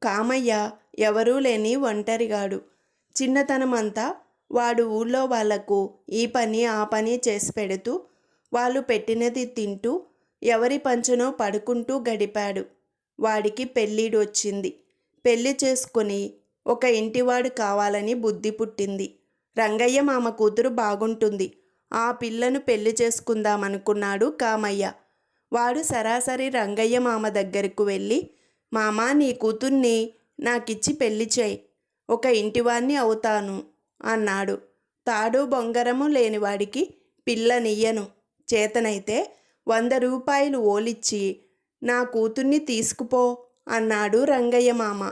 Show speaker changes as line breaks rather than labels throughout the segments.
కామయ్య ఎవరూ లేని ఒంటరిగాడు. చిన్నతనమంతా వాడు ఊళ్ళో వాళ్లకు ఈ పని ఆ పని చేసి పెడుతూ, వాళ్ళు పెట్టినది తింటూ, ఎవరి పంచనో పడుకుంటూ గడిపాడు. వాడికి పెళ్ళిడొచ్చింది. పెళ్లి చేసుకుని ఒక ఇంటివాడు కావాలని బుద్ధి పుట్టింది. రంగయ్య మామ కూతురు బాగుంటుంది, ఆ పిల్లను పెళ్లి చేసుకుందామనుకున్నాడు కామయ్య. వాడు సరాసరి రంగయ్య మామ దగ్గరకు వెళ్ళి, మామా, నీ కూతుర్ని నాకిచ్చి పెళ్లి చేయి, ఒక ఇంటివాణ్ణి అవుతాను అన్నాడు. తాడు బొంగరము లేనివాడికి పిల్లనియ్యను, చేతనైతే 100 రూపాయలు ఓలిచ్చి నా కూతుర్ని తీసుకుపో అన్నాడు రంగయ్య మామ.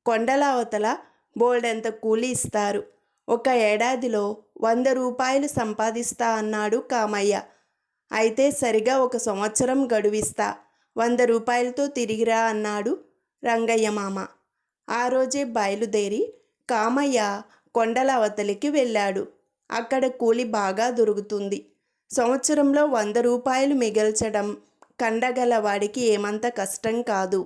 కొండల అవతల బోల్డెంత కూలి ఇస్తారు, 1 ఏడాదిలో 100 రూపాయలు సంపాదిస్తా అన్నాడు కామయ్య. అయితే సరిగా 1 సంవత్సరం గడువిస్తా, 100 రూపాయలతో తిరిగిరా అన్నాడు రంగయ్య మామ. ఆ రోజే బయలుదేరి కామయ్య కొండల అవతలికి వెళ్ళాడు. అక్కడ కూలి బాగా దొరుకుతుంది. సంవత్సరంలో 100 రూపాయలు మిగల్చడం కండగల వాడికి ఏమంత కష్టం కాదు.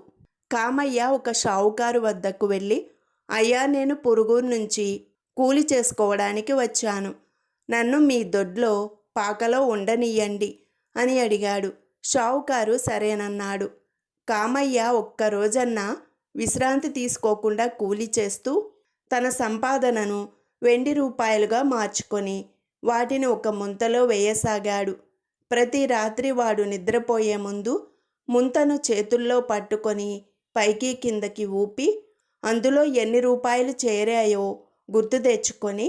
కామయ్య ఒక షావుకారు వద్దకు వెళ్ళి, అయ్యా, నేను పొరుగురు నుంచి కూలి చేసుకోవడానికి వచ్చాను, నన్ను మీ దొడ్లో పాకలో ఉండనియ్యండి అని అడిగాడు. షావుకారు సరేనన్నాడు. కామయ్య ఒక్కరోజన్నా విశ్రాంతి తీసుకోకుండా కూలి చేస్తూ తన సంపాదనను వెండి రూపాయలుగా మార్చుకొని వాటిని ఒక ముంతలో వేయసాగాడు. ప్రతి రాత్రి వాడు నిద్రపోయే ముందు ముంతను చేతుల్లో పట్టుకొని పైకి కిందకి ఊపి అందులో ఎన్ని రూపాయలు చేరాయో గుర్తు తెచ్చుకొని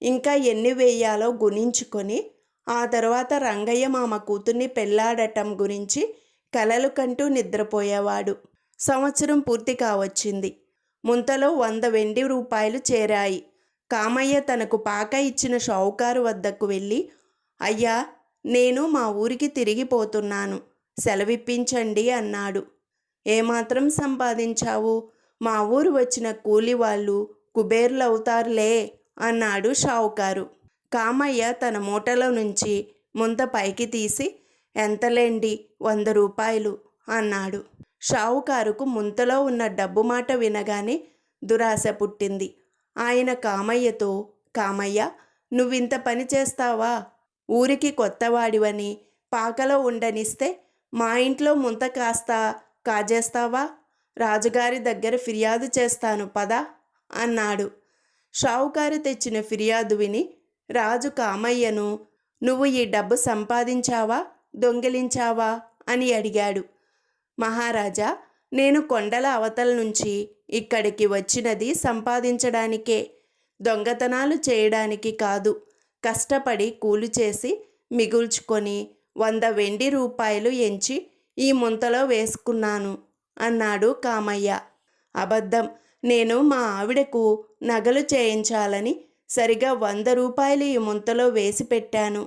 ఇంకా ఎన్ని వేయాలో గుణించుకొని ఆ తర్వాత రంగయ్య మామ కూతుర్ని పెళ్లాడటం గురించి కలలు కంటూ నిద్రపోయేవాడు. సంవత్సరం పూర్తి కావచ్చింది. ముంతలో 100 వెండి రూపాయలు చేరాయి. కామయ్య తనకు పాక ఇచ్చిన షావుకారు వద్దకు వెళ్ళి, అయ్యా, నేను మా ఊరికి తిరిగిపోతున్నాను, సెలవిప్పించండి అన్నాడు. ఏమాత్రం సంపాదించావు? మా ఊరు వచ్చిన కూలి వాళ్ళు కుబేర్లవుతారులే అన్నాడు షావుకారు. కామయ్య తన మూటలో నుంచి ముంత పైకి తీసి, ఎంతలేండి, 100 రూపాయలు అన్నాడు. షావుకారుకు ముంతలో ఉన్న డబ్బు మాట వినగానే దురాశ పుట్టింది. ఆయన కామయ్యతో, కామయ్య, నువ్వింత పని చేస్తావా? ఊరికి కొత్తవాడివని పాకలో ఉండనిస్తే మా ఇంట్లో ముంత కాస్త కాజేస్తావా? రాజుగారి దగ్గర ఫిర్యాదు చేస్తాను పదా అన్నాడు. షావుకారు తెచ్చిన ఫిర్యాదు విని రాజు కామయ్యను, నువ్వు ఈ డబ్బు సంపాదించావా, దొంగిలించావా అని అడిగాడు. మహారాజా, నేను కొండల అవతల నుంచి ఇక్కడికి వచ్చినది సంపాదించడానికే, దొంగతనాలు చేయడానికి కాదు. కష్టపడి కూలి చేసి మిగుల్చుకొని 100 వెండి రూపాయలు ఎంచి ఈ ముంతలో వేసుకున్నాను అన్నాడు కామయ్య. అబద్ధం, నేను మా ఆవిడకు నగలు చేయించాలని సరిగా 100 రూపాయలు ఈ ముంతలో వేసి పెట్టాను.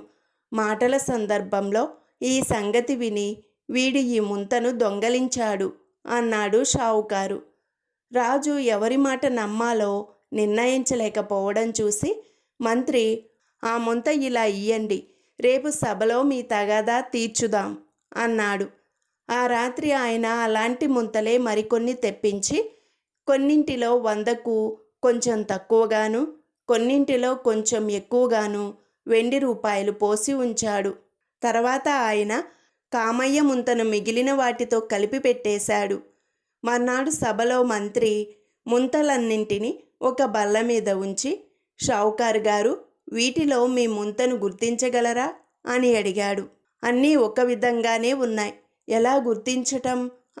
మాటల సందర్భంలో ఈ సంగతి విని వీడు ఈ ముంతను దొంగలించాడు అన్నాడు షావుకారు. రాజు ఎవరి మాట నమ్మాలో నిర్ణయించలేకపోవడం చూసి మంత్రి, ఆ ముంత ఇలా ఇయ్యండి, రేపు సభలో మీ తగాదా తీర్చుదాం అన్నాడు. ఆ రాత్రి ఆయన అలాంటి ముంతలే మరికొన్ని తెప్పించి కొన్నింటిలో 100కు కొంచెం తక్కువగాను, కొన్నింటిలో కొంచెం ఎక్కువగాను వెండి రూపాయలు పోసి ఉంచాడు. తర్వాత ఆయన కామయ్య ముంతను మిగిలిన వాటితో కలిపి పెట్టేశాడు. మర్నాడు సభలో మంత్రి ముంతలన్నింటినీ ఒక బల్ల మీద ఉంచి, షావుకారు గారు, వీటిలో మీ ముంతను గుర్తించగలరా అని అడిగాడు. అన్నీ ఒక విధంగానే ఉన్నాయి, ఎలా గుర్తించటం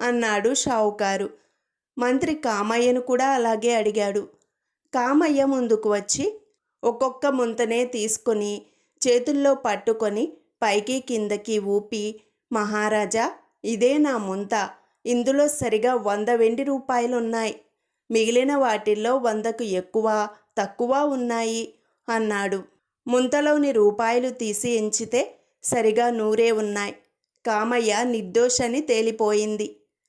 అన్నాడు షావుకారు. మంత్రి కామయ్యను కూడా అలాగే అడిగాడు. కామయ్య ముందుకు వచ్చి ఒక్కొక్క ముంతనే తీసుకొని చేతుల్లో పట్టుకొని పైకి కిందకి ఊపి, మహారాజా, ఇదే నా ముంత, ఇందులో సరిగా 100 వెండి రూపాయలున్నాయి, మిగిలిన వాటిల్లో 100కు ఎక్కువ తక్కువ ఉన్నాయి అన్నాడు. ముంతలోని రూపాయలు తీసి ఎంచితే సరిగా 100 ఉన్నాయి. కామయ్య నిర్దోషని తేలిపోయింది.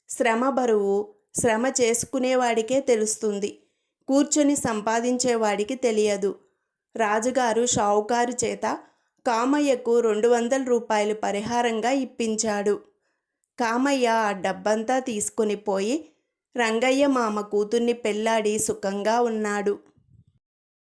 శ్రమ బరువు శ్రమ చేసుకునేవాడికే తెలుస్తుంది, కూర్చొని సంపాదించేవాడికి తెలియదు. రాజుగారు షావుకారు చేత కామయ్యకు 200 రూపాయలు పరిహారంగా ఇప్పించాడు. కామయ్య ఆ డబ్బంతా తీసుకుని పోయి రంగయ్య మామ కూతుర్ని పెళ్లాడి సుఖంగా ఉన్నాడు.